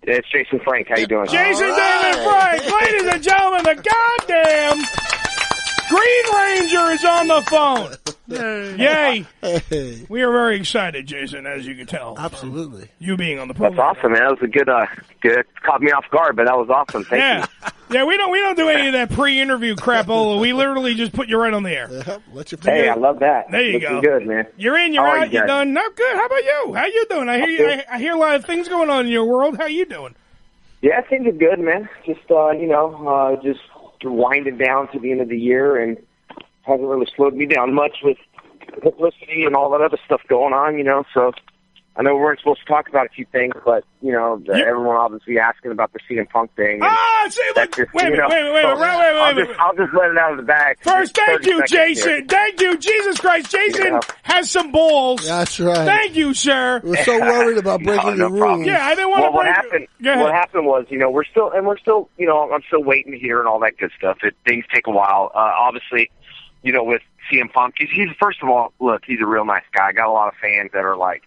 It's Jason Frank. How you doing? Jason David Frank, ladies and gentlemen, the goddamn Green Ranger is on the phone. Yay. Hey. We are very excited, Jason, as you can tell. Absolutely. You being on the program. That's awesome, man. That was a good. Caught me off guard, but that was awesome. Thank you. Yeah, we don't do any of that pre-interview crap, Ola. We literally just put you right on the air. Hey, I love that. There you Looking go. Good, man. You're in, you're How are out, you you're guys? done. No, good. How about you? How you doing? I hear a lot of things going on in your world. How you doing? Yeah, things are good, man. Just just winding down to the end of the year, and hasn't really slowed me down much with publicity and all that other stuff going on, So I know we weren't supposed to talk about a few things, but everyone obviously asking about the C.M.Punk thing. Wait, I'll just let it out of the bag. First, thank you, Jason. Here. Thank you, Jesus Christ. Jason has some balls. That's right. Thank you, sir. We're so worried about breaking the rules. Yeah, I didn't want to What break happened? Go ahead. What happened was, we're still, I'm still waiting to hear and all that good stuff. Things take a while. Obviously, with C.M. Punk, he's first of all, look, he's a real nice guy. Got a lot of fans that are like,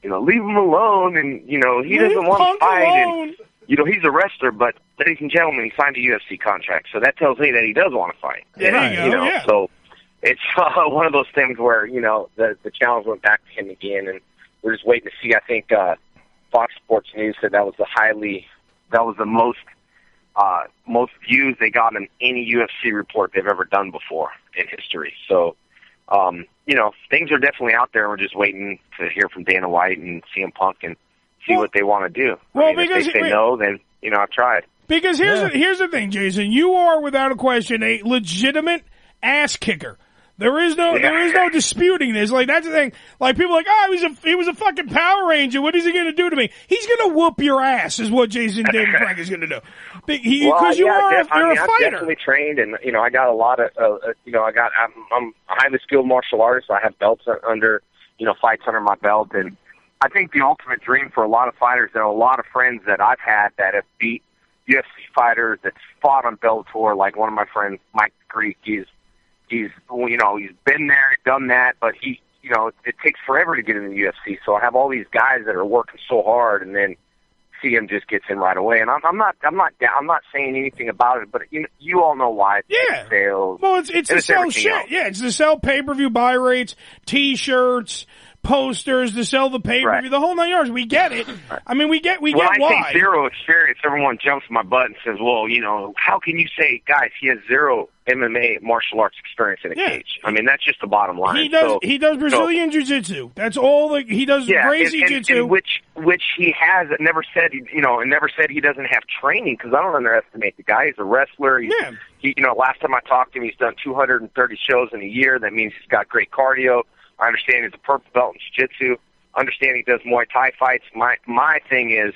leave him alone, and he doesn't want to fight, alone. and he's a wrestler. But ladies and gentlemen, he signed a UFC contract, so that tells me that he does want to fight. Yeah, So it's one of those things where the challenge went back to him again, and we're just waiting to see. I think Fox Sports News said that was the most views they got in any UFC report they've ever done before in history. So. Things are definitely out there. We're just waiting to hear from Dana White and CM Punk and see what they want to do. If they say no, then I've tried. Because here's the thing, Jason. You are without a question a legitimate ass kicker. There is no disputing this. Like, that's the thing. Like, people are like, he was a fucking Power Ranger. What is he going to do to me? He's going to whoop your ass, is what Jason David Frank is going to do. Because you're a fighter. I'm definitely trained, and I got a lot of, I'm a highly skilled martial artist. I have belts under, fights under my belt, and I think the ultimate dream for a lot of fighters. There are a lot of friends that I've had that have beat UFC fighters that fought on Bellator. Like one of my friends, Mike Greek, he's been there, done that, but it takes forever to get in the UFC. So I have all these guys that are working so hard, and then CM just gets in right away. And I'm not saying anything about it, but you all know why. It's sales. Well, it's to sell shit. Else. Yeah, it's to sell pay-per-view buy rates, T-shirts, posters, to sell the pay-per-view, the whole 9 yards. We get it. I mean, we get why. When I say zero experience, everyone jumps my butt and says, well, how can you say, guys, he has zero MMA martial arts experience in a cage? I mean, that's just the bottom line. He does Brazilian Jiu-Jitsu. That's all. He does crazy Jiu-Jitsu. Which he has. Never said, never said he doesn't have training, because I don't underestimate the guy. He's a wrestler. He, last time I talked to him, he's done 230 shows in a year. That means he's got great cardio. I understand he's a purple belt in jiu-jitsu. I understand he does Muay Thai fights. My thing is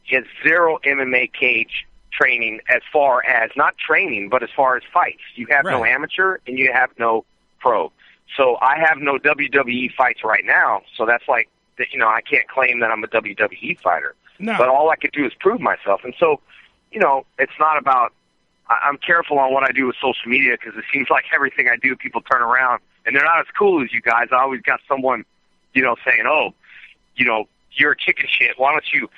he has zero MMA cage training as far as, not training, but as far as fights. You have no amateur and you have no pro. So I have no WWE fights right now, so that's like, I can't claim that I'm a WWE fighter. No. But all I could do is prove myself. And so, it's not about, I'm careful on what I do with social media, because it seems like everything I do, people turn around, and they're not as cool as you guys. I always got someone, saying, oh, you're a chicken shit. Why don't you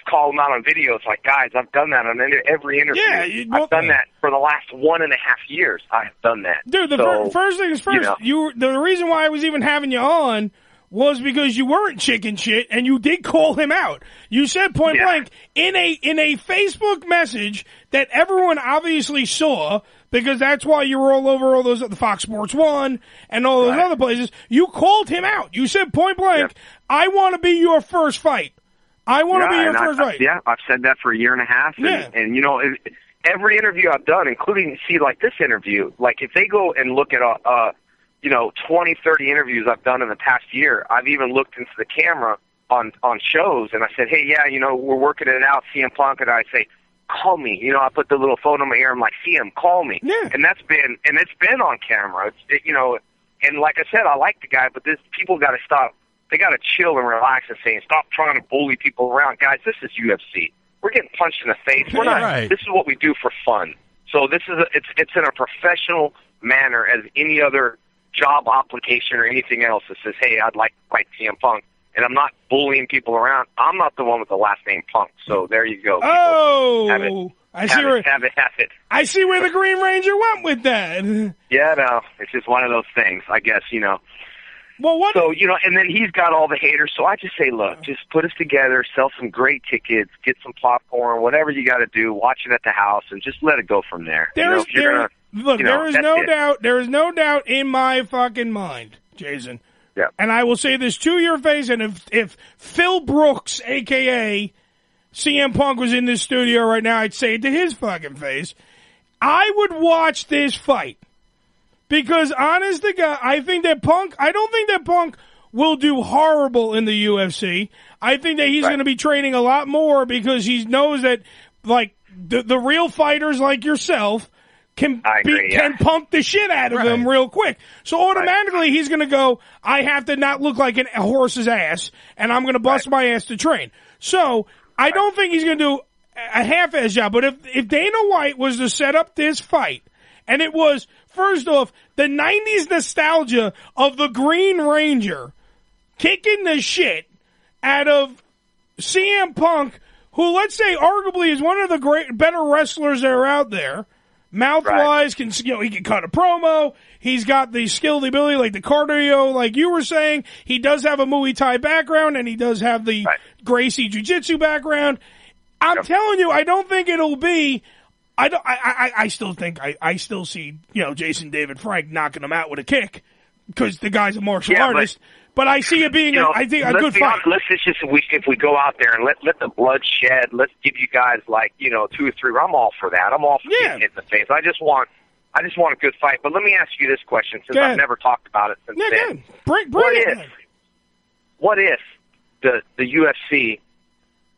call them out on videos? Like, guys, I've done that on every interview. Yeah, I've done that for the last 1.5 years. I have done that. Dude, first thing is first. The reason why I was even having you on was because you weren't chicken shit, and you did call him out. You said point blank in a Facebook message that everyone obviously saw, because that's why you were all over all those, the Fox Sports 1 and all those other places. You called him out. You said point blank, I want to be your first fight. I want to be your first fight. Yeah, I've said that for 1.5 years. And every interview I've done, including, like this interview, like if they go and look at 20, 30 interviews I've done in the past year, I've even looked into the camera on shows, and I said, hey, we're working it out, CM Punk, and I say, call me. I put the little phone in my ear. I'm like, CM, call me. Yeah. And it's been on camera. And like I said, I like the guy, but people got to stop. They got to chill and relax and say, stop trying to bully people around. Guys, this is UFC. We're getting punched in the face. We're not. Right. This is what we do for fun. So this is it's in a professional manner as any other job application or anything else that says, hey, I'd like to fight CM Punk. and I'm not bullying people around. I'm not the one with the last name Punk. So there you go. Oh, have it. I see where the Green Ranger went with that. Yeah, no, it's just one of those things, I guess, Well, what? So, and then he's got all the haters. So I just say, look, just put us together, sell some great tickets, get some popcorn, whatever you got to do, watch it at the house, and just let it go from there. There is no doubt in my fucking mind, Jason. Yeah. And I will say this to your face, and if Phil Brooks, a.k.a. C.M. Punk, was in this studio right now, I'd say it to his fucking face. I would watch this fight. Because, honest to God, I don't think that Punk will do horrible in the UFC. I think that he's going to be training a lot more because he knows that, like, the real fighters like yourself can punk the shit out of him real quick. So automatically he's going to go, I have to not look like a horse's ass, and I'm going to bust my ass to train. So I don't think he's going to do a half-ass job. But if Dana White was to set up this fight, and it was, first off, the 90s nostalgia of the Green Ranger kicking the shit out of C.M. Punk, who, let's say, arguably is one of the better wrestlers that are out there. Mouth-wise, he can cut a promo. He's got the skill, the ability, like the cardio, like you were saying. He does have a Muay Thai background, and he does have the Gracie Jiu-Jitsu background. I'm telling you, I don't think it'll be... I still see, Jason David Frank knocking him out with a kick because the guy's a martial artist. But I see it being, a good fight. Let's just, if we go out there and let the blood shed, let's give you guys 2 or 3. I'm all for that. I'm all for getting hit in the face. I just want a good fight. But let me ask you this question, since I've never talked about it since then. What if the UFC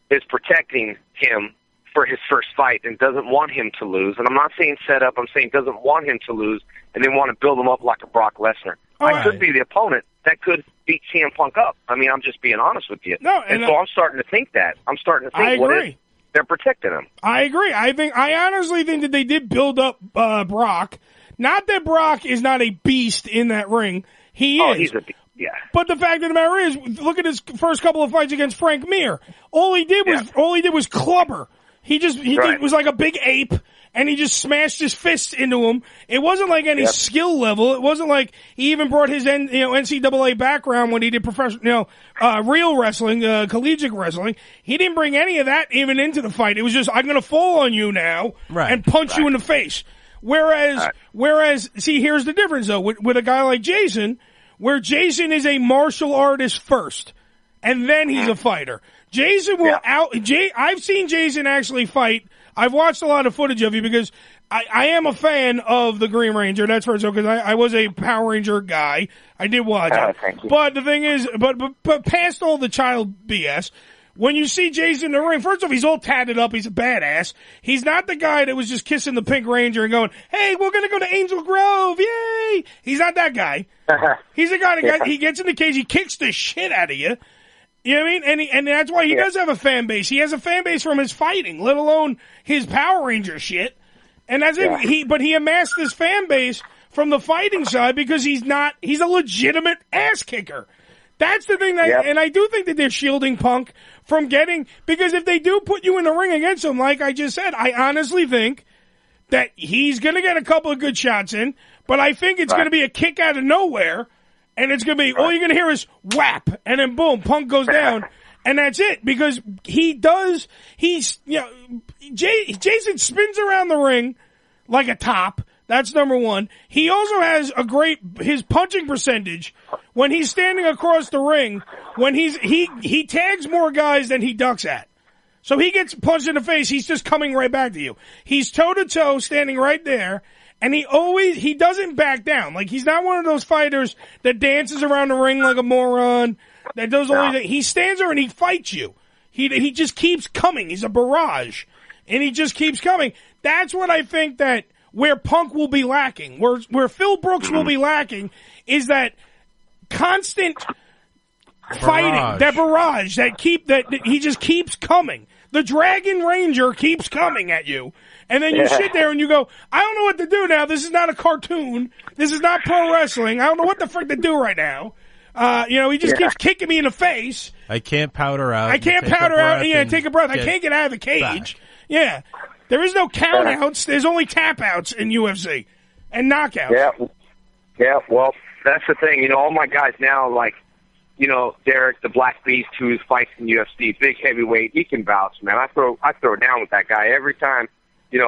is protecting him for his first fight and doesn't want him to lose? And I'm not saying set up, I'm saying doesn't want him to lose, and they want to build him up like a Brock Lesnar. I could be the opponent that could beat CM Punk up. I mean, I'm just being honest with you. No, and so I'm starting to think that. What if they're protecting him? I agree. I honestly think that they did build up Brock. Not that Brock is not a beast in that ring. He is. He's a beast. Yeah. But the fact of the matter is, look at his first couple of fights against Frank Mir. All he did was clubber. He was like a big ape, and he just smashed his fists into him. It wasn't like any skill level. It wasn't like he even brought his NCAA background when he did professional, real wrestling, collegiate wrestling. He didn't bring any of that even into the fight. It was just, I'm going to fall on you now and punch you in the face. Whereas, see, here's the difference though with a guy like Jason, where Jason is a martial artist first, and then he's a fighter. Jason will I've seen Jason actually fight. I've watched a lot of footage of you because I am a fan of the Green Ranger. That's first, because I was a Power Ranger guy. I did watch it. Thank you. But the thing is, but past all the child BS, when you see Jason in the ring, first off, he's all tatted up. He's a badass. He's not the guy that was just kissing the Pink Ranger and going, hey, we're going to go to Angel Grove. Yay. He's not that guy. He's the guy that he gets in the cage. He kicks the shit out of you. You know what I mean? And that's why he does have a fan base. He has a fan base from his fighting, let alone his Power Ranger shit. And that's it. But he amassed this fan base from the fighting side because he's a legitimate ass kicker. That's the thing and I do think that they're shielding Punk from because if they do put you in the ring against him, like I just said, I honestly think that he's going to get a couple of good shots in, but I think it's going to be a kick out of nowhere. And it's going to be, all you're going to hear is whap, and then boom, Punk goes down, and that's it. Because Jason spins around the ring like a top. That's number one. He also has his punching percentage when he's standing across the ring, when he tags more guys than he ducks at. So he gets punched in the face, he's just coming right back to you. He's toe-to-toe, standing right there. And he doesn't back down. Like, he's not one of those fighters that dances around the ring like a moron, that does all these. He stands there and he fights you. He just keeps coming. He's a barrage. And he just keeps coming. That's what I think that where Punk will be lacking, where Phil Brooks will be lacking, is that constant fighting, that barrage, that he just keeps coming. The Dragon Ranger keeps coming at you. And then you sit there and you go, I don't know what to do now. This is not a cartoon. This is not pro wrestling. I don't know what the frick to do right now. He just keeps kicking me in the face. I can't powder out. I can't powder out. Yeah, take a breath. I can't get out of the cage. Back. Yeah. There is no count-outs. There's only tap-outs in UFC. And knockouts. Yeah, well, that's the thing. All my guys now, like, Derek, the Black Beast, who fights in UFC, big heavyweight, he can vouch, man. I throw down with that guy every time.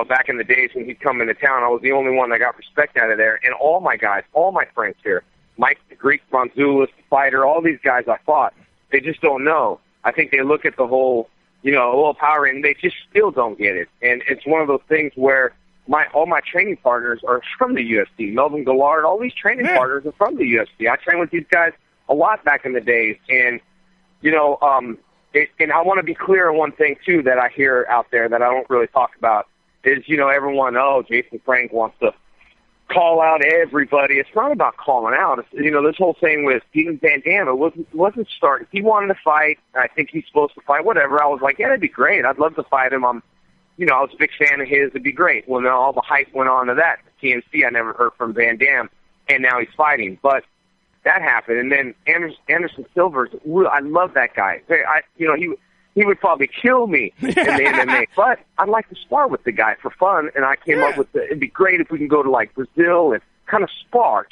Back in the days when he'd come into town, I was the only one that got respect out of there. And all my guys, all my friends here, Mike the Greek, Ronzoulis, the fighter, all these guys I fought, they just don't know. I think they look at the whole, power, and they just still don't get it. And it's one of those things where all my training partners are from the UFC. Melvin Gillard, all these training partners are from the UFC. I trained with these guys a lot back in the days. And, and I want to be clear on one thing, too, that I hear out there that I don't really talk about is, everyone, Jason Frank wants to call out everybody. It's not about calling out. It's, this whole thing with Steven Van Damme, it wasn't started. If he wanted to fight, I think he's supposed to fight, whatever. I was like, yeah, that'd be great. I'd love to fight him. I was a big fan of his. It'd be great. Well, then all the hype went on to that. TMC, I never heard from Van Damme, and now he's fighting. But that happened. And then Anderson Silva, I love that guy. He would probably kill me in the MMA, but I'd like to spar with the guy for fun. And I came up with it'd be great if we can go to like Brazil and kind of spar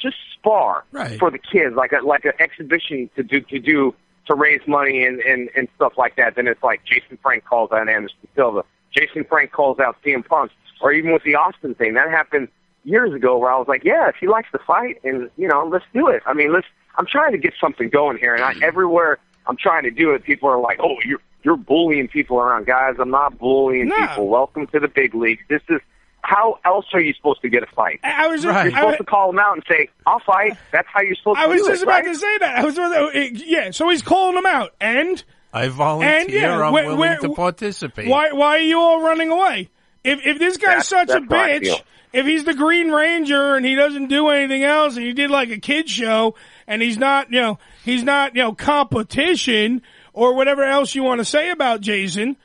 for the kids, like an exhibition to raise money and stuff like that. Then it's like Jason Frank calls out Anderson Silva, Jason Frank calls out C.M. Punk, or even with the Austin thing that happened years ago, where I was like, yeah, if he likes to fight, and let's do it. I mean, I'm trying to get something going here, and everywhere I'm trying to do it, people are like, oh, you're bullying people around. Guys, I'm not bullying people. Welcome to the big leagues. This is, how else are you supposed to get a fight? You're supposed to call them out and say, I'll fight. That's how you're supposed to do it. I was just about to say that. So he's calling them out. And? I volunteer. I'm willing to participate. Why are you all running away? If this guy's such a bitch, if he's the Green Ranger and he doesn't do anything else, and he did like a kid show, and he's not competition, or whatever else you want to say about Jason,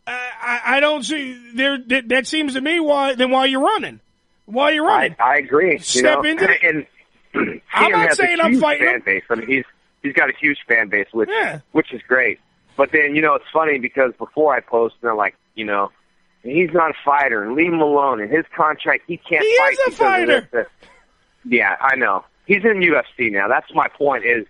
I don't see there. That seems to me why you're running. Why you're running? I agree. Step into it. And I'm not saying I'm fighting fan base. I mean, he's got a huge fan base, which is great. But then it's funny because before I post, they're like, he's not a fighter, and leave him alone. In his contract, he can't fight. He is a fighter. Yeah, I know. He's in UFC now. That's my point. Is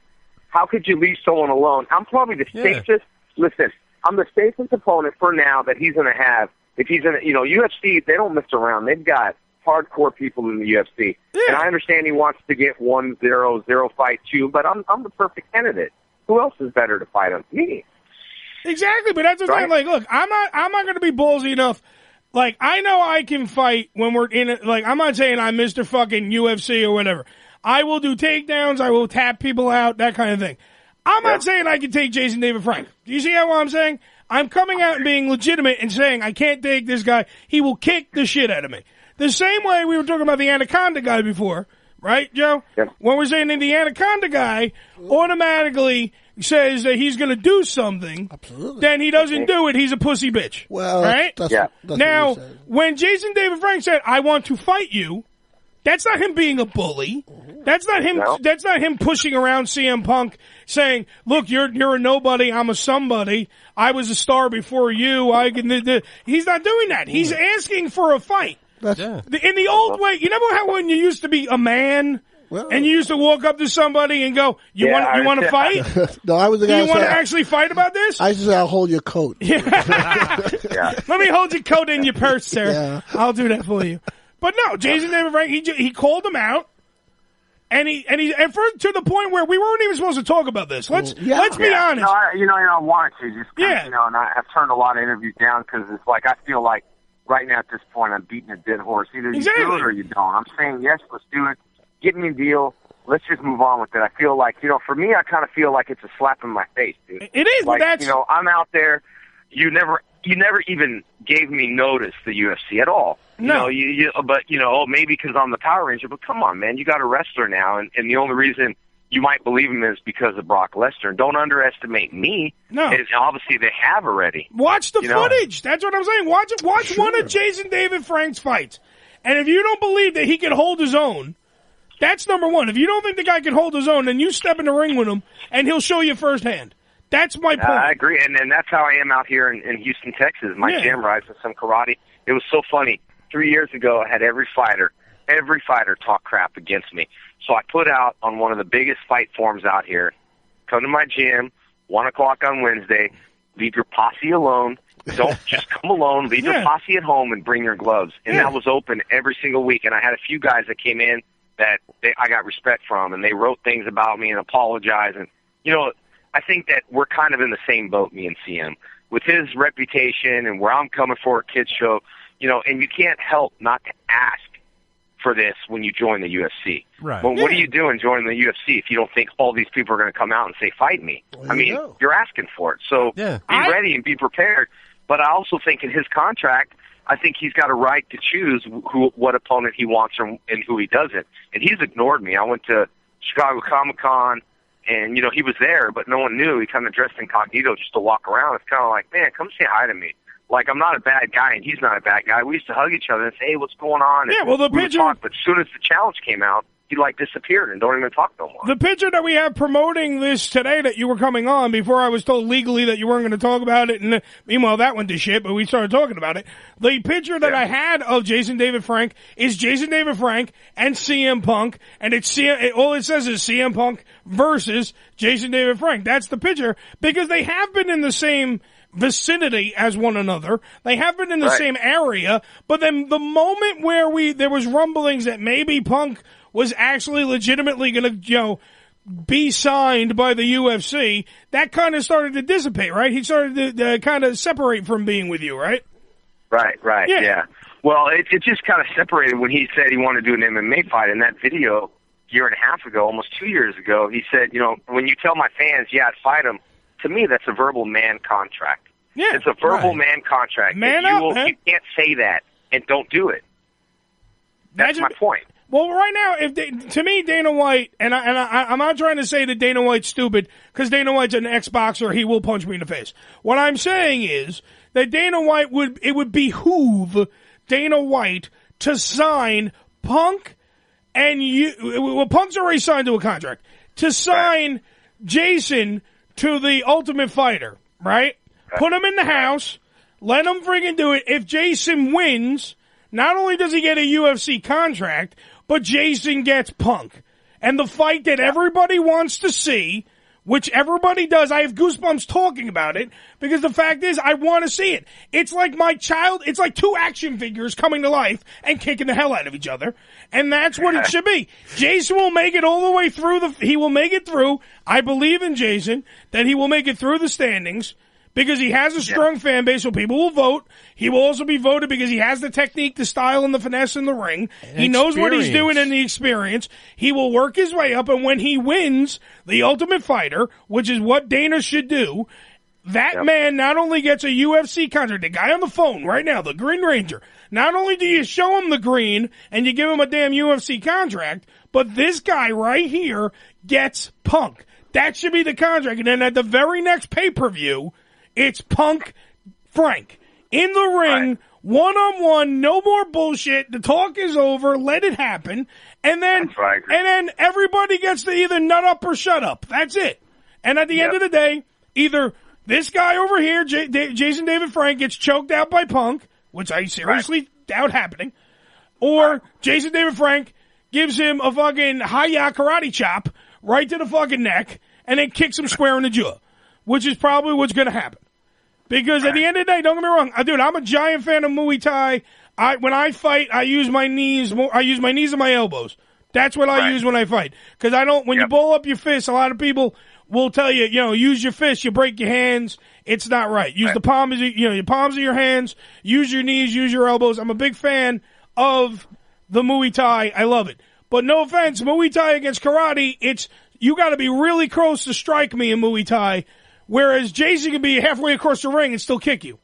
how could you leave someone alone? I'm probably the safest. Listen, I'm the safest opponent for now that he's going to have. If he's in, UFC, they don't mess around. They've got hardcore people in the UFC, and I understand he wants to get 1-0 fight too. But I'm the perfect candidate. Who else is better to fight him? Me. Exactly, but that's what I'm saying. Like, look, I'm not going to be ballsy enough. Like, I know I can fight when we're in it. Like, I'm not saying I'm Mr. fucking UFC or whatever. I will do takedowns. I will tap people out, that kind of thing. I'm not saying I can take Jason David Frank. Do you see what I'm saying? I'm coming out and being legitimate and saying I can't take this guy. He will kick the shit out of me. The same way we were talking about the Anaconda guy before, right, Joe? Yeah. When we're saying that the Anaconda guy automatically says that he's going to do something, then he doesn't do it. He's a pussy bitch. Well, right? That's now, when Jason David Frank said, I want to fight you, that's not him being a bully. That's not him. No. That's not him pushing around C.M. Punk saying, "Look, you're a nobody. I'm a somebody. I was a star before you. I can." He's not doing that. He's asking for a fight. In the old way, you remember how when you used to be a man and you used to walk up to somebody and go, "You want to fight?" No, I was the guy. Do you want to actually fight about this? I used to say, "I'll hold your coat." Let me hold your coat in your purse, sir. Yeah. I'll do that for you. But no, Jason David Frank, he called him out, and to the point where we weren't even supposed to talk about this. Let's be honest. No, I wanted to just and I've turned a lot of interviews down because it's like I feel like right now at this point I'm beating a dead horse. Either you do it or you don't. I'm saying yes, let's do it. Get me a deal. Let's just move on with it. I feel like for me, I kind of feel like it's a slap in my face, dude. It is. Like but that's I'm out there. You never even gave me notice the UFC at all. No. But maybe because I'm the Power Ranger, but come on, man, you got a wrestler now, and the only reason you might believe him is because of Brock Lesnar. Don't underestimate me. No. And obviously they have already. Watch the footage. That's what I'm saying. Watch one of Jason David Frank's fights. And if you don't believe that he can hold his own, That's number one. If you don't think the guy can hold his own, then you step in the ring with him, and he'll show you firsthand. That's my point. I agree, and that's how I am out here in Houston, Texas. My gym rides with some karate. It was so funny. 3 years ago, I had every fighter talk crap against me. So I put out on one of the biggest fight forums out here, come to my gym, 1 o'clock on Wednesday, leave your posse alone. Don't just come alone. Leave your posse at home and bring your gloves. And that was open every single week. And I had a few guys that came in that I got respect from, and they wrote things about me and apologized. And, you know, I think that we're kind of in the same boat, me and CM. With his reputation and where I'm coming for a kid's show, you know, and you can't help not to ask for this when you join the UFC. Right. Well, what are you doing joining the UFC if you don't think all these people are going to come out and say, fight me? Well, I mean, you're asking for it. So be ready and be prepared. But I also think in his contract, I think he's got a right to choose what opponent he wants and who he doesn't. And he's ignored me. I went to Chicago Comic-Con, and, you know, he was there, but no one knew. He kind of dressed incognito just to walk around. It's kind of like, man, come say hi to me. Like, I'm not a bad guy, and he's not a bad guy. We used to hug each other and say, hey, what's going on? And well, the picture... but as soon as the challenge came out, he, like, disappeared and don't even talk no more. The picture that we have promoting this today that you were coming on before I was told legally that you weren't going to talk about it, and meanwhile that went to shit, but we started talking about it. The picture that I had of Jason David Frank is Jason David Frank and CM Punk, and all it says is CM Punk versus Jason David Frank. That's the picture, because they have been in the same vicinity as one another. They have been in the same area, but then the moment where there was rumblings that maybe Punk was actually legitimately going to, you know, be signed by the UFC, that kind of started to dissipate, right? He started to kind of separate from being with you, right? Right, yeah. Well, it just kind of separated when he said he wanted to do an MMA fight. In that video, a year and a half ago, almost 2 years ago, he said, you know, when you tell my fans, I'd fight him, to me, that's a verbal man contract. Yeah, it's a verbal man contract. Man up, man. You can't say that and don't do it. That's my point. Well, right now, to me, Dana White, and I'm not trying to say that Dana White's stupid, because Dana White's an ex-boxer, he will punch me in the face. What I'm saying is that Dana White it would behoove Dana White to sign Punk Punk's already signed to a contract, to sign Jason to the Ultimate Fighter, right? Put him in the house, let him friggin' do it. If Jason wins, not only does he get a UFC contract, but Jason gets Punk. And the fight that everybody wants to see, which everybody does, I have goosebumps talking about it, because the fact is, I want to see it. It's like it's like two action figures coming to life and kicking the hell out of each other. And that's what it should be. Jason will make it all the way through he will make it through. I believe in Jason, that he will make it through the standings, because he has a strong fan base, so people will vote. He will also be voted because he has the technique, the style, and the finesse in the ring. He knows what he's doing in the experience. He will work his way up, and when he wins the Ultimate Fighter, which is what Dana should do, that man not only gets a UFC contract, the guy on the phone right now, the Green Ranger, not only do you show him the green and you give him a damn UFC contract, but this guy right here gets Punk. That should be the contract. And then at the very next pay-per-view, it's Punk Frank in the ring, one-on-one, no more bullshit. The talk is over. Let it happen. And then everybody gets to either nut up or shut up. That's it. And at the end of the day, either this guy over here, Jason David Frank, gets choked out by Punk, which I seriously doubt happening, or Jason David Frank gives him a fucking hi-ya karate chop right to the fucking neck and then kicks him square in the jaw, which is probably what's going to happen. Because at the end of the day, don't get me wrong, dude, I'm a giant fan of Muay Thai. When I fight, I use my knees more. I use my knees and my elbows. That's what I use when I fight. Because when you ball up your fists, a lot of people will tell you, use your fists, you break your hands. It's not right. Use the palms, your palms of your hands. Use your knees, use your elbows. I'm a big fan of the Muay Thai. I love it. But no offense, Muay Thai against karate, you got to be really close to strike me in Muay Thai. Whereas Jason can be halfway across the ring and still kick you.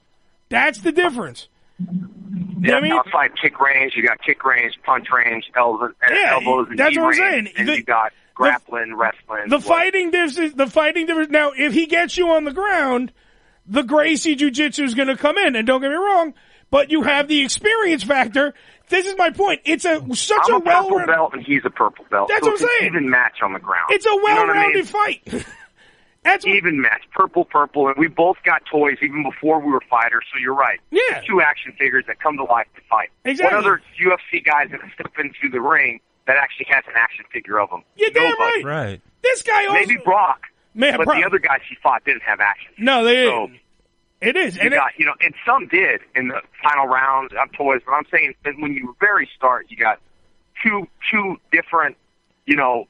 That's the difference. You know what I mean? Outside kick range, you got kick range, punch range, elbows, and that's knee what I'm range, saying. And you got grappling, wrestling. The fighting difference. Now, if he gets you on the ground, the Gracie Jiu-Jitsu is going to come in. And don't get me wrong, but you have the experience factor. This is my point. It's I'm a purple belt and he's a purple belt. That's so what I'm saying. It's an even match on the ground. It's a well-rounded fight. That's even match. Purple, and we both got toys even before we were fighters, so you're right. Yeah. There's 2 action figures that come to life to fight. Exactly. What other UFC guys that step into the ring that actually has an action figure of them? You're damn right. Right. This guy also... Maybe Brock, but the other guys he fought didn't have action. No, they didn't. It is. And and some did in the final rounds of toys, but I'm saying that when you very start, you got two different, you got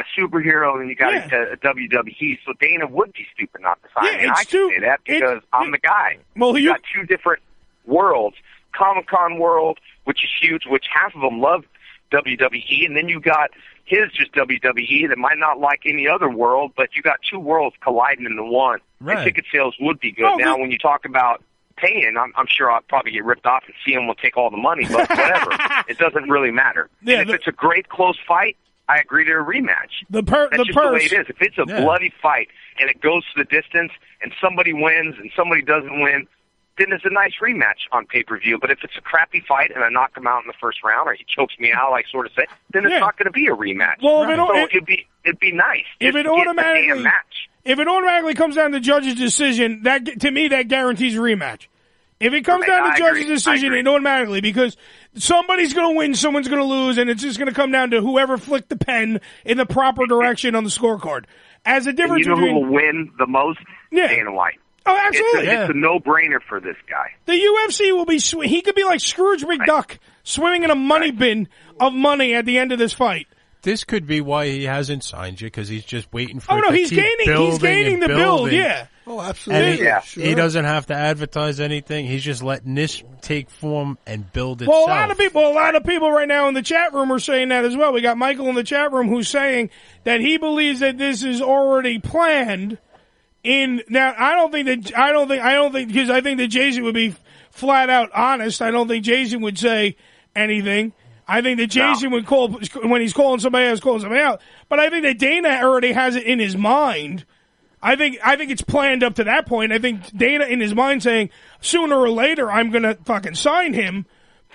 a superhero and you got a WWE, so Dana would be stupid not to sign me. I can say that because I'm the guy. Well, you got 2 different worlds, Comic-Con world, which is huge, which half of them love WWE, and then you got his just WWE that might not like any other world, but you got 2 worlds colliding into one. Right. And ticket sales would be good. Now, when you talk about paying, I'm sure I'll probably get ripped off and CM will take all the money, but whatever. It doesn't really matter. Yeah, and if it's a great close fight, I agree to a rematch. That's just the way it is. If it's a bloody fight and it goes to the distance and somebody wins and somebody doesn't win, then it's a nice rematch on pay-per-view. But if it's a crappy fight and I knock him out in the first round or he chokes me out, like sort of say, then it's not going to be a rematch. Well, it'd be nice. If it automatically comes down to judge's decision, to me that guarantees a rematch. If it comes down to judge's decision, it automatically, because somebody's going to win, someone's going to lose, and it's just going to come down to whoever flicked the pen in the proper direction on the scorecard. As a difference between... You know who will win the most? Dana White. Oh, absolutely. It's a no-brainer for this guy. The UFC will be... He could be like Scrooge McDuck, swimming in a money bin of money at the end of this fight. This could be why he hasn't signed you, because he's just waiting for he's gaining the build, yeah. Oh, absolutely. And sure. He doesn't have to advertise anything. He's just letting this take form and build itself. Well, a lot of people right now in the chat room are saying that as well. We got Michael in the chat room who's saying that he believes that this is already planned. Now, I don't think because I think that Jason would be flat out honest. I don't think Jason would say anything. I think that Jason would call, when he's calling somebody else, calling somebody out. But I think that Dana already has it in his mind. I think it's planned up to that point. I think Dana in his mind saying, sooner or later, I'm going to fucking sign him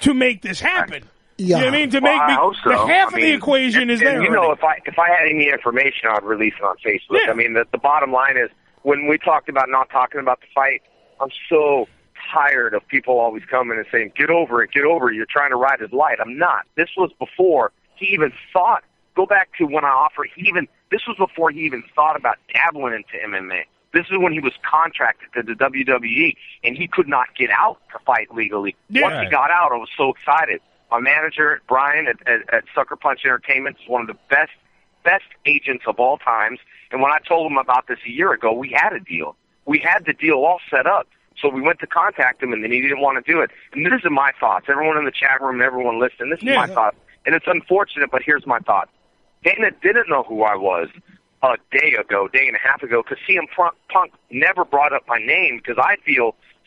to make this happen. Yeah. You know what I mean? To make I hope so. half of the equation is there. You know, if I had any information, I'd release it on Facebook. Yeah. I mean, the bottom line is, when we talked about not talking about the fight, I'm so tired of people always coming and saying, get over it, you're trying to ride his light. I'm not. This was before he even thought, go back to when I offered, this was before he even thought about dabbling into MMA. This is when he was contracted to the WWE, and he could not get out to fight legally. Yeah. Once he got out, I was so excited. My manager, Brian, at Sucker Punch Entertainment, is one of the best agents of all times. And when I told him about this a year ago, we had a deal. We had the deal all set up. So we went to contact him, and then he didn't want to do it. And these are my thoughts. Everyone in the chat room, everyone listening, this is my thoughts. And it's unfortunate, but here's my thought. Dana didn't know who I was a day and a half ago, because C.M.Punk never brought up my name, because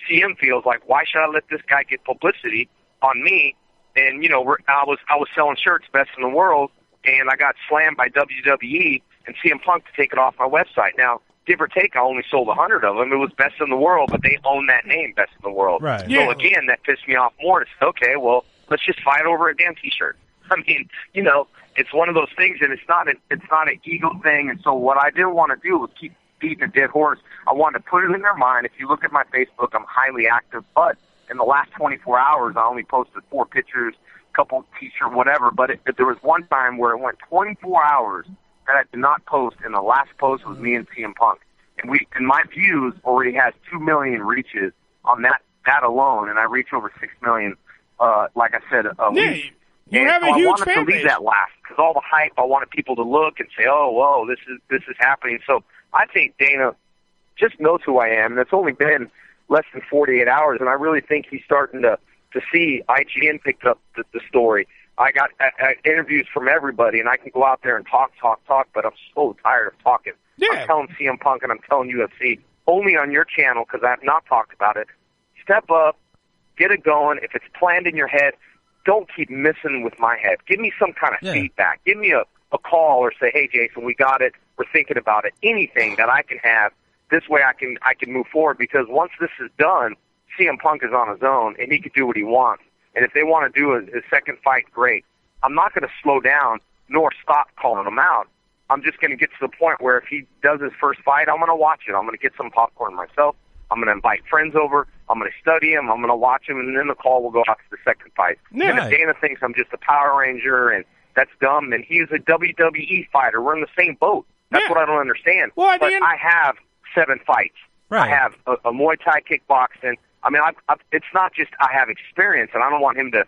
CM feels like, why should I let this guy get publicity on me? And, I was selling shirts, best in the world, and I got slammed by WWE and C.M.Punk to take it off my website. Now, give or take, I only sold 100 of them. It was best in the world, but they own that name, best in the world. Right. So again, that pissed me off more. It's okay, well, let's just fight over a damn T-shirt. I mean, it's one of those things, and it's not an ego thing. And so what I didn't want to do was keep beating a dead horse. I wanted to put it in their mind. If you look at my Facebook, I'm highly active, but in the last 24 hours, I only posted 4 pictures, a couple T-shirt, whatever. But there was one time where it went 24 hours that I did not post, and the last post was me and CM Punk. And my views already has 2 million reaches on that alone, and I reach over 6 million, like I said, a week. You have a huge fan base. I wanted to leave that last, because all the hype, I wanted people to look and say, oh, whoa, this is happening. So I think Dana just knows who I am, and it's only been less than 48 hours, and I really think he's starting to see. IGN picked up the story. I got interviews from everybody, and I can go out there and talk, but I'm so tired of talking. Yeah. I'm telling CM Punk and I'm telling UFC, only on your channel, because I have not talked about it. Step up, get it going. If it's planned in your head, don't keep messing with my head. Give me some kind of feedback. Give me a call or say, hey, Jason, we got it. We're thinking about it. Anything that I can have this way I can move forward, because once this is done, CM Punk is on his own, and he can do what he wants. And if they want to do a second fight, great. I'm not going to slow down nor stop calling him out. I'm just going to get to the point where if he does his first fight, I'm going to watch it. I'm going to get some popcorn myself. I'm going to invite friends over. I'm going to study him. I'm going to watch him, and then the call will go out to the second fight. Yeah. And if Dana thinks I'm just a Power Ranger and that's dumb, then he's a WWE fighter. We're in the same boat. That's what I don't understand. Well, but I have 7 fights. Right. I have a Muay Thai kickboxing. I mean, it's not just I have experience, and I don't want him to,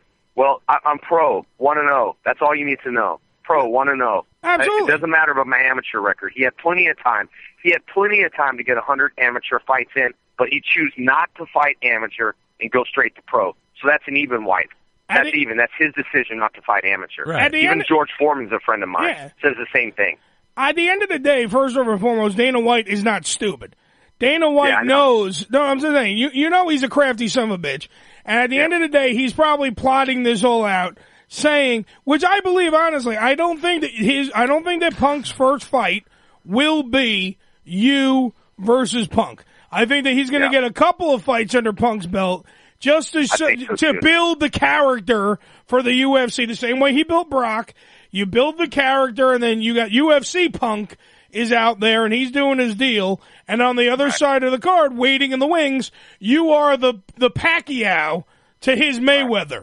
I'm pro, 1-0. That's all you need to know. Pro, 1-0. Absolutely. It doesn't matter about my amateur record. He had plenty of time. He had plenty of time to get 100 amateur fights in, but he chose not to fight amateur and go straight to pro. So that's an even wipe. That's even. That's his decision not to fight amateur. Right. Even George Foreman's a friend of mine. Says the same thing. At the end of the day, first and foremost, Dana White is not stupid. Dana White knows. No, I'm just saying. You know he's a crafty son of a bitch. And at the end of the day, he's probably plotting this all out, saying, which I believe honestly, I don't think that Punk's first fight will be you versus Punk. I think that he's going to get a couple of fights under Punk's belt just to build the character for the UFC. The same way he built Brock. You build the character, and then you got UFC Punk is out there, and he's doing his deal. And on the other side of the card, waiting in the wings, you are the Pacquiao to his Mayweather.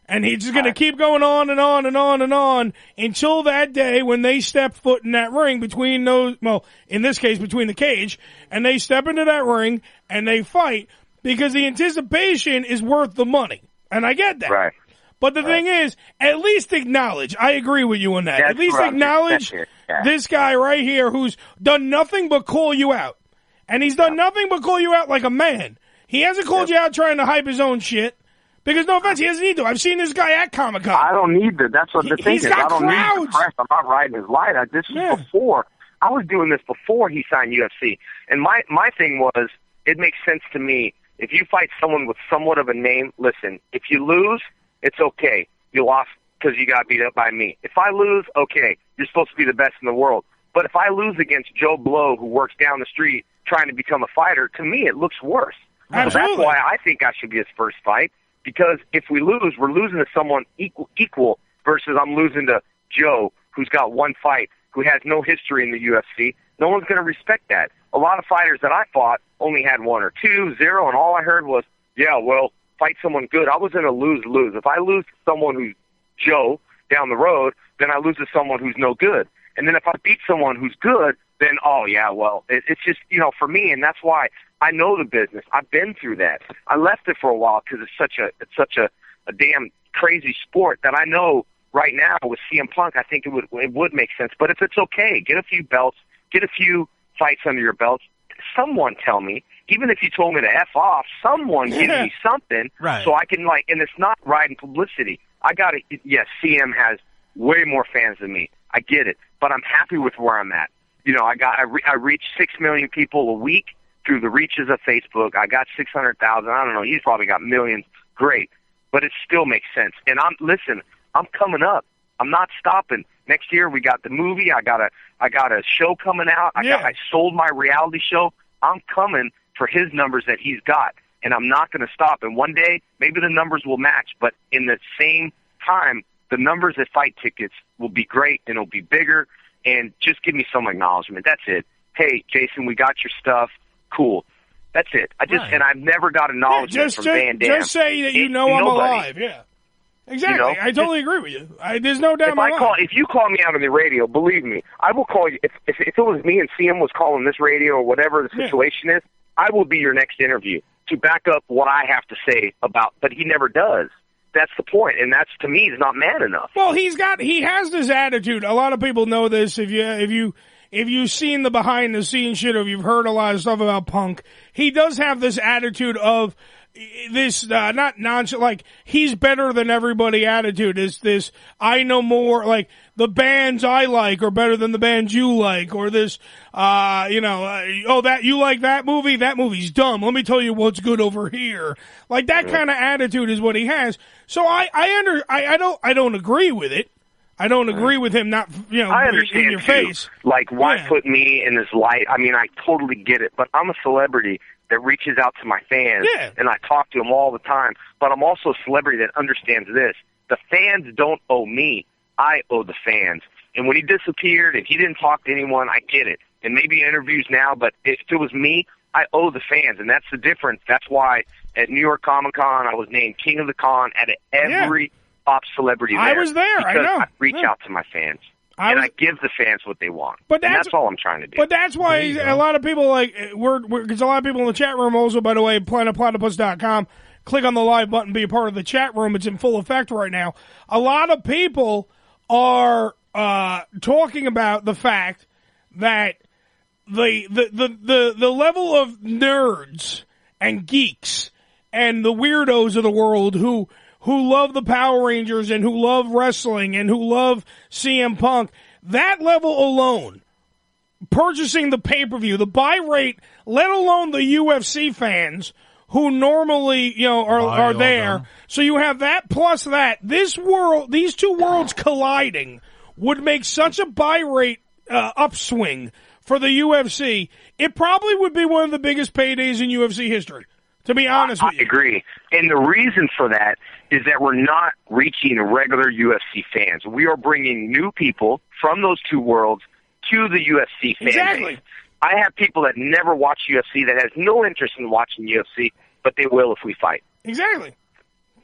And he's just going to keep going on and on and on and on until that day when they step foot in that ring between those, well, in this case, between the cage, and they step into that ring and they fight, because the anticipation is worth the money. And I get that. Right. But the thing is, at least acknowledge, I agree with you on that. At least acknowledge this guy right here who's done nothing but call you out. And he's done nothing but call you out like a man. He hasn't called you out trying to hype his own shit. Because no offense, he doesn't need to. I've seen this guy at Comic-Con. I don't need to. That's what the thing is. I don't need the press. I'm not riding his light. This is before. I was doing this before he signed UFC. And my thing was, it makes sense to me. If you fight someone with somewhat of a name, listen, if you lose, it's okay. You lost because you got beat up by me. If I lose, okay, you're supposed to be the best in the world. But if I lose against Joe Blow, who works down the street trying to become a fighter, to me it looks worse. Absolutely. So that's why I think I should be his first fight. Because if we lose, we're losing to someone equal versus I'm losing to Joe, who's got one fight, who has no history in the UFC. No one's going to respect that. A lot of fighters that I fought only had 1 or 2, 0, and all I heard was, fight someone good. I was in a lose-lose. If I lose to someone who's Joe down the road, then I lose to someone who's no good. And then if I beat someone who's good, then, it's just, for me, and that's why I know the business. I've been through that. I left it for a while because it's such a damn crazy sport that I know right now with CM Punk, I think it would make sense. But if it's okay, get a few belts, get a few fights under your belts. Someone tell me, even if you told me to F off, someone give me something so I can and it's not riding publicity. Yes, CM has way more fans than me. I get it, but I'm happy with where I'm at. I reach 6 million people a week through the reaches of Facebook. I got 600,000. I don't know. He's probably got millions. Great. But it still makes sense. And I'm coming up. I'm not stopping. Next year we got the movie. I got a show coming out. I sold my reality show. I'm coming for his numbers that he's got. And I'm not going to stop. And one day, maybe the numbers will match. But in the same time, the numbers at fight tickets will be great and it'll be bigger. And just give me some acknowledgement. That's it. Hey, Jason, we got your stuff. Cool. That's it. And I've never got acknowledgement from Van Dam. Just say that I'm alive. Yeah. Exactly. I totally agree with you. There's no doubt if you call me out on the radio, believe me, I will call you. If it was me and CM was calling this radio or whatever the situation is, I will be your next interview to back up what I have to say about, but he never does. That's the point, and that's, to me, is not man enough. Well, he has this attitude. A lot of people know this. If you've seen the behind the scenes shit, or if you've heard a lot of stuff about Punk, he does have this attitude of this, not nonchalant, like, he's better than everybody attitude. Is this, I know more, like, the bands I like are better than the bands you like, or this, that you like that movie's dumb. Let me tell you what's good over here. Like, that kind of attitude is what he has. So I don't agree with it. I don't agree with him not, I understand in your too. face. Like, why put me in this light? I mean, I totally get it, but I'm a celebrity that reaches out to my fans, and I talk to them all the time. But I'm also a celebrity that understands this. The fans don't owe me. I owe the fans. And when he disappeared and he didn't talk to anyone, I get it. And maybe he interviews now, but if it was me, I owe the fans, and that's the difference. That's why at New York Comic Con, I was named King of the Con at every pop celebrity there. I was there. Because I know. I reach out to my fans. I give the fans what they want. But that's all I'm trying to do. But that's why a lot of people because a lot of people in the chat room also, by the way, planetplatypus.com. Click on the live button, be a part of the chat room. It's in full effect right now. A lot of people are talking about the fact that the level of nerds and geeks and the weirdos of the world who love the Power Rangers and who love wrestling and who love CM Punk, that level alone, purchasing the pay-per-view, the buy rate, let alone the UFC fans who normally, are there. So you have that plus that. These two worlds colliding would make such a buy rate upswing for the UFC. It probably would be one of the biggest paydays in UFC history, to be honest with you. I agree. And the reason for that is that we're not reaching regular UFC fans. We are bringing new people from those two worlds to the UFC fan base. I have people that never watch UFC that has no interest in watching UFC, but they will if we fight. Exactly.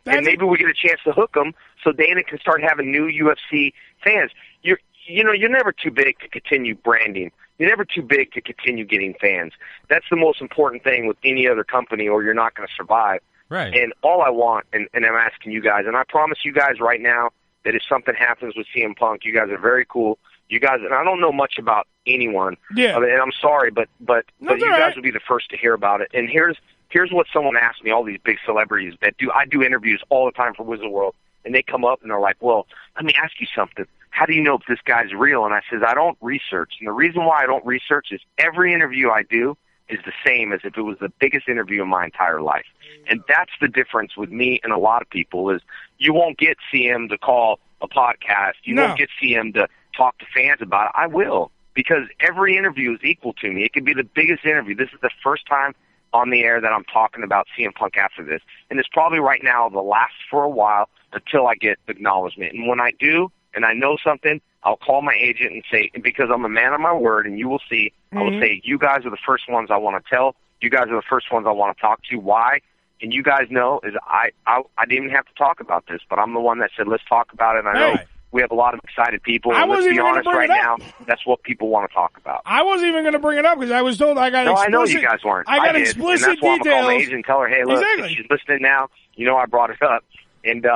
And maybe we get a chance to hook them so Dana can start having new UFC fans. You're never too big to continue branding. You're never too big to continue getting fans. That's the most important thing with any other company, or you're not going to survive. Right. And all I want, and I'm asking you guys, and I promise you guys right now that if something happens with CM Punk, you guys are very cool. You guys, and I don't know much about anyone. Yeah. And I'm sorry, but you guys will be the first to hear about it. And here's what someone asked me, all these big celebrities that I do interviews all the time for Wizard World, and they come up and they're like, well, let me ask you something. How do you know if this guy's real? And I says, I don't research. And the reason why I don't research is every interview I do is the same as if it was the biggest interview of my entire life. And that's the difference with me and a lot of people is you won't get CM to call a podcast. You won't get CM to talk to fans about it. I will, because every interview is equal to me. It could be the biggest interview. This is the first time on the air that I'm talking about CM Punk after this. And it's probably right now the last for a while until I get acknowledgement. And when I do, and I know something, I'll call my agent and say, because I'm a man of my word, and you will see, I will say, you guys are the first ones I want to tell. You guys are the first ones I want to talk to. Why? And you guys know is I didn't even have to talk about this, but I'm the one that said, let's talk about it. And I know we have a lot of excited people. And let's be honest right now, that's what people want to talk about. I wasn't even going to bring it up because I was told I got explicit. No, I know you guys weren't. I got explicit and that's why I'm details. going to call my agent and tell her, hey, look, if she's listening now, I brought it up. And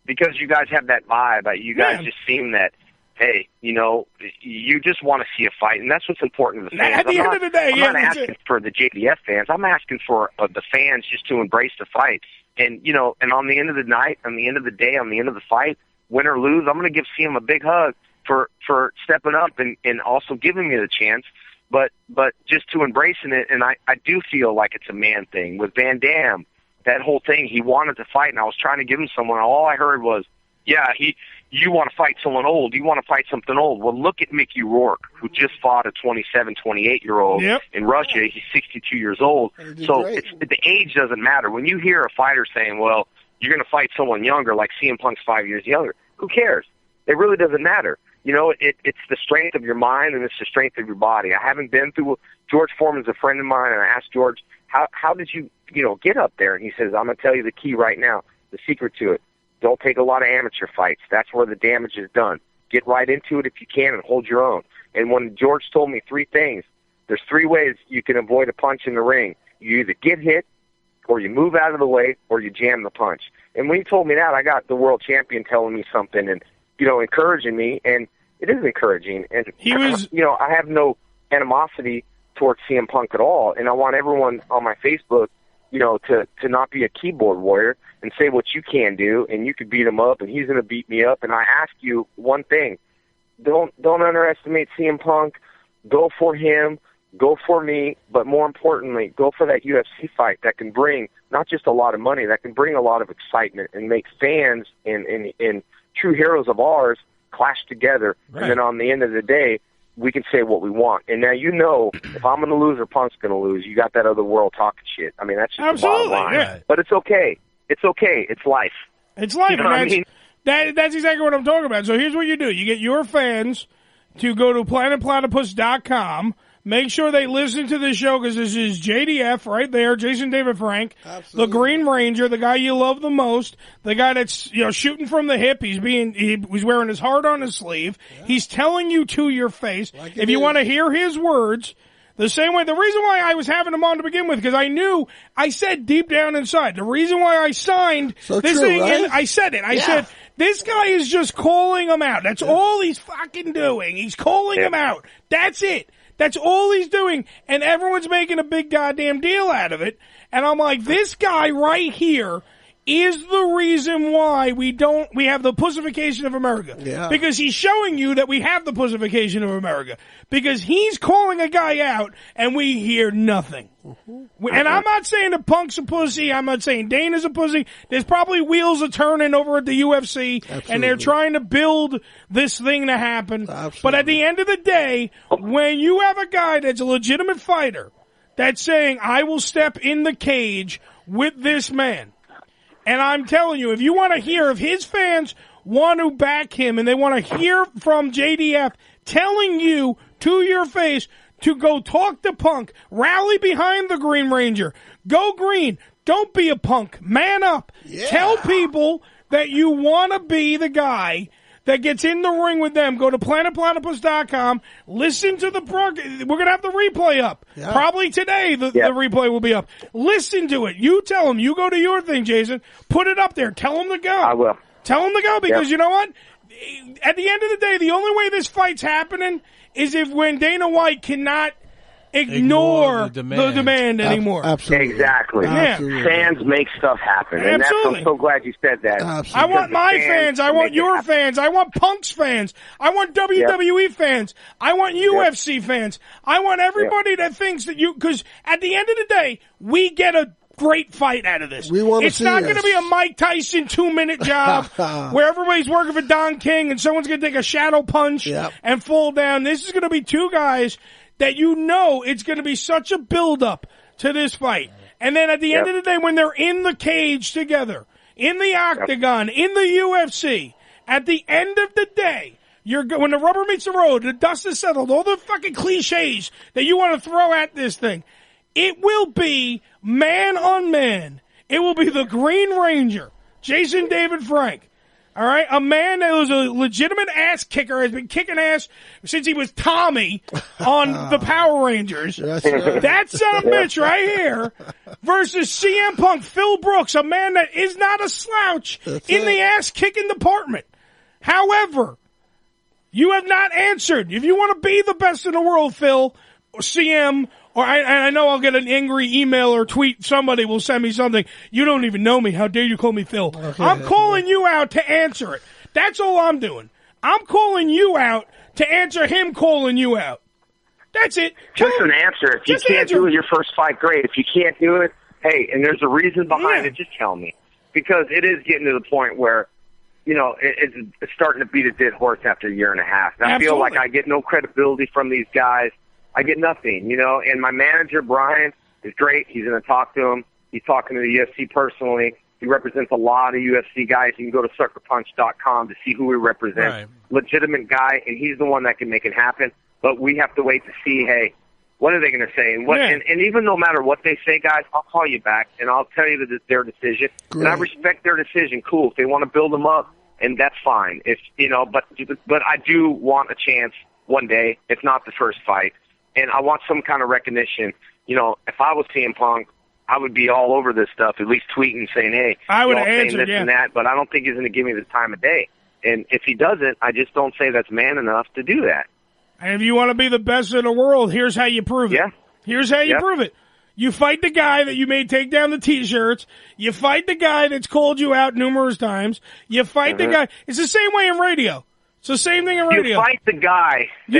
because you guys have that vibe, you guys just seem that, hey, you just want to see a fight, and that's what's important to the fans. At the end of the day, I'm not asking for the JDF fans. I'm asking for the fans just to embrace the fight. And, and on the end of the night, on the end of the day, on the end of the fight, win or lose, I'm going to give CM a big hug for stepping up and also giving me the chance, but just to embracing it. And I do feel like it's a man thing. With Van Dam, that whole thing, he wanted to fight, and I was trying to give him someone. All I heard was, you want to fight someone old. You want to fight something old. Well, look at Mickey Rourke, who just fought a 27, 28-year-old in Russia. He's 62 years old. So the age doesn't matter. When you hear a fighter saying, well, you're going to fight someone younger, like CM Punk's 5 years younger, who cares? It really doesn't matter. It's the strength of your mind and it's the strength of your body. I haven't been through George Foreman's a friend of mine, and I asked George, how did you, get up there? And he says, I'm going to tell you the key right now, the secret to it. Don't take a lot of amateur fights. That's where the damage is done. Get right into it if you can and hold your own. And when George told me three things, there's three ways you can avoid a punch in the ring. You either get hit, or you move out of the way, or you jam the punch. And when he told me that, I got the world champion telling me something and, encouraging me, and it is encouraging. And, I have no animosity towards CM Punk at all, and I want everyone on my Facebook, to not be a keyboard warrior and say what you can do, and you could beat him up, and he's going to beat me up. And I ask you one thing. Don't underestimate CM Punk. Go for him. Go for me. But more importantly, go for that UFC fight that can bring not just a lot of money, that can bring a lot of excitement and make fans and true heroes of ours clash together, and then on the end of the day, we can say what we want. And now if I'm going to lose or Punk's going to lose, you got that other world talking shit. I mean, that's just the bottom line. Yeah. But it's okay. It's okay. It's life. It's life. You know what I mean? That's exactly what I'm talking about. So here's what you do. You get your fans to go to planetplatypus.com. Make sure they listen to this show because this is JDF right there, Jason David Frank, the Green Ranger, the guy you love the most, the guy that's shooting from the hip. He's wearing his heart on his sleeve. Yeah. He's telling you to your face. If you want to hear his words, the same way. The reason why I was having him on to begin with, because I said deep down inside, the reason why I signed this thing, right? I said it. I said, this guy is just calling him out. That's all he's fucking doing. He's calling him out. That's it. That's all he's doing, and everyone's making a big goddamn deal out of it. And I'm like, this guy right here is the reason why we have the pussification of America. Yeah. Because he's showing you that we have the pussification of America. Because he's calling a guy out, and we hear nothing. Mm-hmm. And I'm not saying that Punk's a pussy. I'm not saying Dana's a pussy. There's probably wheels are turning over at the UFC, and they're trying to build this thing to happen. Absolutely. But at the end of the day, when you have a guy that's a legitimate fighter that's saying, I will step in the cage with this man, and I'm telling you, if you want to hear, if his fans want to back him and they want to hear from JDF telling you to your face to go talk to Punk, rally behind the Green Ranger, go green, don't be a punk, man up. Yeah. Tell people that you want to be the guy that gets in the ring with them. Go to planetplatypus.com. Listen to the program. We're going to have the replay up. Yeah. Probably today the replay will be up. Listen to it. You tell them. You go to your thing, Jason. Put it up there. Tell them to go. I will. Tell them to go because you know what? At the end of the day, the only way this fight's happening is if when Dana White cannot ignore the demand anymore. Absolutely. Exactly. Yeah. Fans make stuff happen. And I'm so glad you said that. Absolutely. I want my fans. I want your fans. I want Punk's fans. I want WWE fans. I want UFC fans. I want everybody that thinks that because at the end of the day, we get a great fight out of this. It's not going to be a Mike Tyson 2-minute job where everybody's working for Don King and someone's going to take a shadow punch and fall down. This is going to be two guys that it's going to be such a build-up to this fight. And then at the end of the day, when they're in the cage together, in the octagon, in the UFC, at the end of the day, when the rubber meets the road, the dust is settled, all the fucking cliches that you want to throw at this thing, it will be man on man. It will be the Green Ranger, Jason David Frank. All right, a man that was a legitimate ass kicker, has been kicking ass since he was Tommy on the Power Rangers. That son of a bitch right here versus C.M. Punk, Phil Brooks, a man that is not a slouch in the ass kicking department. However, you have not answered. If you want to be the best in the world, Phil, or CM, or I know I'll get an angry email or tweet. Somebody will send me something. You don't even know me. How dare you call me Phil? Okay. I'm calling you out to answer it. That's all I'm doing. I'm calling you out to answer him calling you out. That's it. Just an answer. If you can't do it your first fight, great. If you can't do it, hey, and there's a reason behind it, just tell me. Because it is getting to the point where, it's starting to beat a dead horse after a year and a half. And I feel like I get no credibility from these guys. I get nothing, and my manager, Brian, is great. He's going to talk to him. He's talking to the UFC personally. He represents a lot of UFC guys. You can go to suckerpunch.com to see who he represents. Right. Legitimate guy, and he's the one that can make it happen. But we have to wait to see, hey, what are they going to say? And even no matter what they say, guys, I'll call you back, and I'll tell you that their decision. Great. And I respect their decision. Cool. If they want to build them up, and that's fine. But I do want a chance one day, if not the first fight. And I want some kind of recognition. If I was C.M. Punk, I would be all over this stuff, at least tweeting, saying, hey, I would answer this and that, but I don't think he's going to give me the time of day. And if he doesn't, I just don't say that's man enough to do that. And if you want to be the best in the world, here's how you prove it. Yeah. Here's how you prove it. You fight the guy that you made take down the T-shirts. You fight the guy that's called you out numerous times. You fight the guy. It's the same way in radio. It's the same thing in radio. You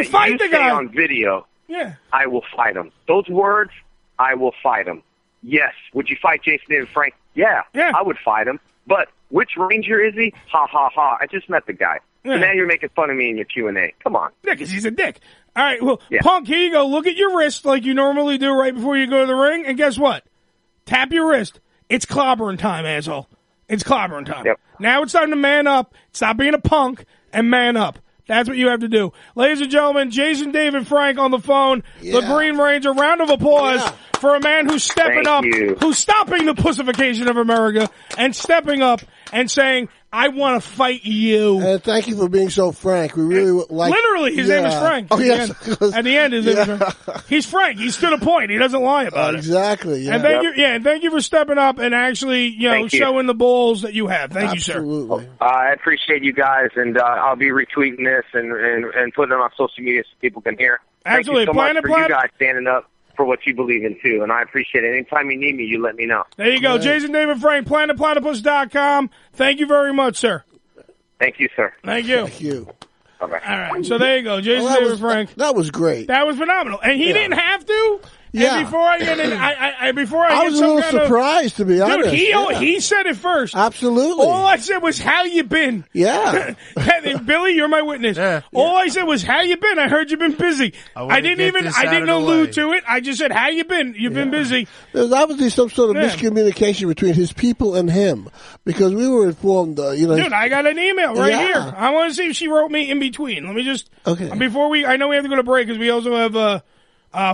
fight the guy on video. Yeah. I will fight him. Those words, I will fight him. Yes. Would you fight Jason David Frank? Yeah. I would fight him. But which Ranger is he? Ha, ha, ha. I just met the guy. Yeah. So now you're making fun of me in your Q&A. Come on. Yeah, because he's a dick. All right, well, Punk, here you go. Look at your wrist like you normally do right before you go to the ring, and guess what? Tap your wrist. It's clobbering time, asshole. It's clobbering time. Yep. Now it's time to man up, stop being a punk, and man up. That's what you have to do. Ladies and gentlemen, Jason David Frank on the phone, the Green Ranger. Round of applause for a man who's stepping up, who's stopping the pussification of America and stepping up and saying, I want to fight you. And thank you for being so frank. We really like. Literally, his name is Frank. Oh, yes. At the end, his name is Frank. He's Frank. He's to the point. He doesn't lie about it. Exactly. Yeah. And thank you. Yeah, and thank you for stepping up and actually, showing the balls that you have. Thank you, sir. Absolutely. I appreciate you guys, and I'll be retweeting this and putting it on social media so people can hear. Absolutely. Thank you so much for you guys standing up for what you believe in, too, and I appreciate it. Anytime you need me, you let me know. There you go. Right. Jason David Frank, planetplatypus.com. Thank you very much, sir. Thank you, sir. Thank you. Thank you. Bye-bye. All right, so there you go. Jason David Frank. That was great. That was phenomenal. And he didn't have to. Yeah. And before I get in, I was a little surprised, to be honest. Dude, he said it first. Absolutely. All I said was, how you been? Yeah. Billy, you're my witness. Yeah. All I said was, how you been? I heard you've been busy. I didn't allude to it. I just said, how you been? You've been busy. There's obviously some sort of miscommunication between his people and him, because we were informed, Dude, I got an email right here. I want to see if she wrote me in between. Let me just, before I know we have to go to break because we also have,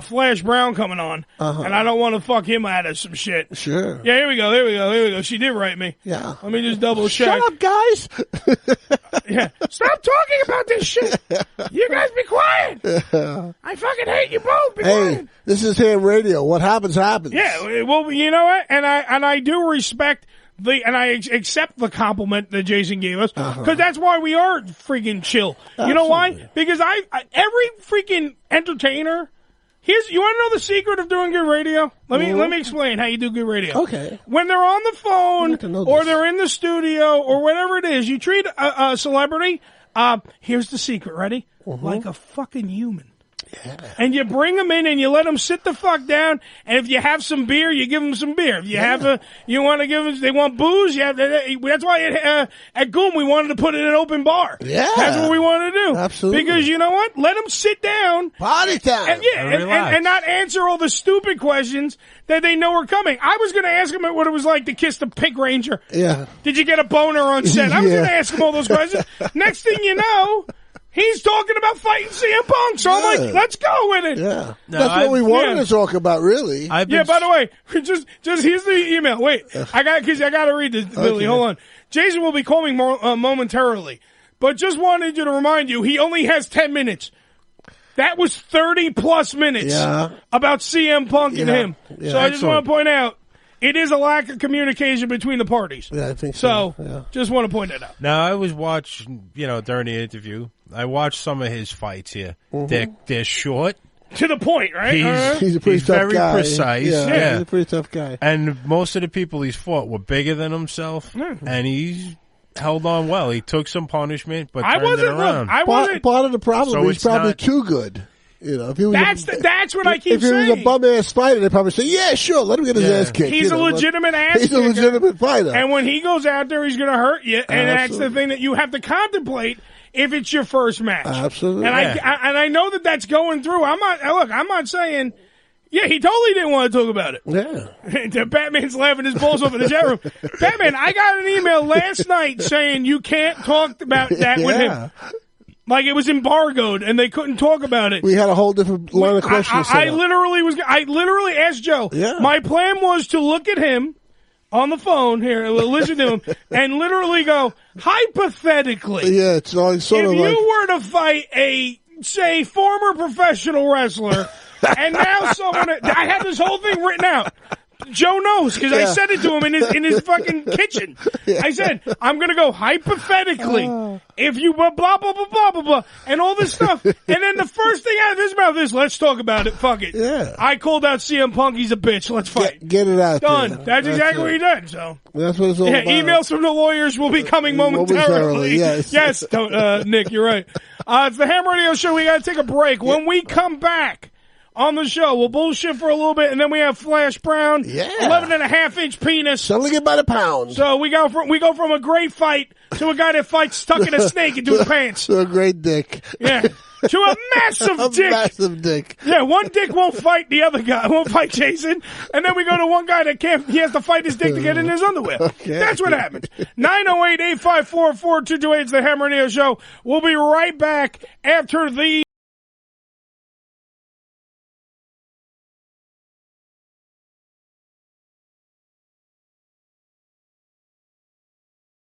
Flash Brown coming on, and I don't want to fuck him out of some shit. Sure. Yeah, here we go. She did write me. Yeah. Let me just double check. Shut up, guys. Yeah. Stop talking about this shit. You guys be quiet. I fucking hate you both. Be quiet. This is ham radio. What happens, happens. Yeah. Well, you know what? And I do respect and I accept the compliment that Jason gave us, because that's why we are freaking chill. Absolutely. You know why? Because every freaking entertainer. You want to know the secret of doing good radio? Let me explain how you do good radio. Okay. When they're on the phone or they're in the studio or whatever it is, you treat a celebrity. Here's the secret. Ready? Like a fucking human. Yeah. And you bring them in and you let them sit the fuck down. And if you have some beer, you give them some beer. If you have you want to give them, they want booze. That's why at Goom we wanted to put it in an open bar. Yeah. That's what we wanted to do. Absolutely. Because you know what? Let them sit down. Party time. And not answer all the stupid questions that they know are coming. I was going to ask him what it was like to kiss the Pink Ranger. Yeah. Did you get a boner on set? I was going to ask him all those questions. Next thing you know, he's talking about fighting C.M. Punk, so I'm like, let's go with it. Yeah. That's what we wanted to talk about, really. By the way, just here's the email. Wait, I got to read this, Billy. Hold on. Jason will be calling momentarily, but just wanted you to remind you, he only has 10 minutes. That was 30-plus minutes about C.M. Punk and him. Yeah, so I just want to point out, it is a lack of communication between the parties. Yeah, I think so. Just want to point that out. Now, I was watching, during the interview, I watched some of his fights here. They're short. To the point, right? He's a pretty tough very guy. Precise. Yeah, he's a pretty tough guy. And most of the people he's fought were bigger than himself, and he's held on well. He took some punishment, but turned it around. Part of the problem is he's probably too good. If he was that's what I keep saying. If he was a bum-ass fighter, they'd probably say, yeah, sure, let him get his ass kicked. He's a legitimate ass He's kicker. a legitimate fighter. And when he goes out there, he's going to hurt you. And that's the thing that you have to contemplate if it's your first match. Absolutely. And I know that that's going through. I'm not saying, he totally didn't want to talk about it. Yeah. Batman's laughing his balls off in the chat room. Batman, I got an email last night saying you can't talk about that with him. Like it was embargoed and they couldn't talk about it. We had a whole different line of questions. I literally asked Joe. Yeah. My plan was to look at him on the phone here, listen to him, and literally go, hypothetically. Yeah, it's sort of like. If you were to fight a, say, former professional wrestler, and now someone, I had this whole thing written out. Joe knows because I said it to him in his fucking kitchen. I said, I'm going to go hypothetically if you blah, blah, blah, blah, blah, blah, blah, and all this stuff. And then the first thing out of his mouth is, let's talk about it. Fuck it. Yeah. I called out CM Punk. He's a bitch. Let's fight. Get it out Done. there. That's exactly what he did. So that's what it's all about. Emails from the lawyers will be coming momentarily. Yes. Nick, you're right. It's the Ham Radio Show. We got to take a break. When we come back, on the show. We'll bullshit for a little bit, and then we have Flash Brown. 11.5-inch penis. Selling it by the pound. So we go from a great fight to a guy that fights stuck in a snake into his pants. To a great dick. Yeah. To a massive dick. Massive dick. Yeah, one dick won't fight the other guy. Won't fight Jason. And then we go to one guy that can't. He has to fight his dick to get in his underwear. Okay. That's what happens. 908-854-4228 is the Hammer Radio Show. We'll be right back after the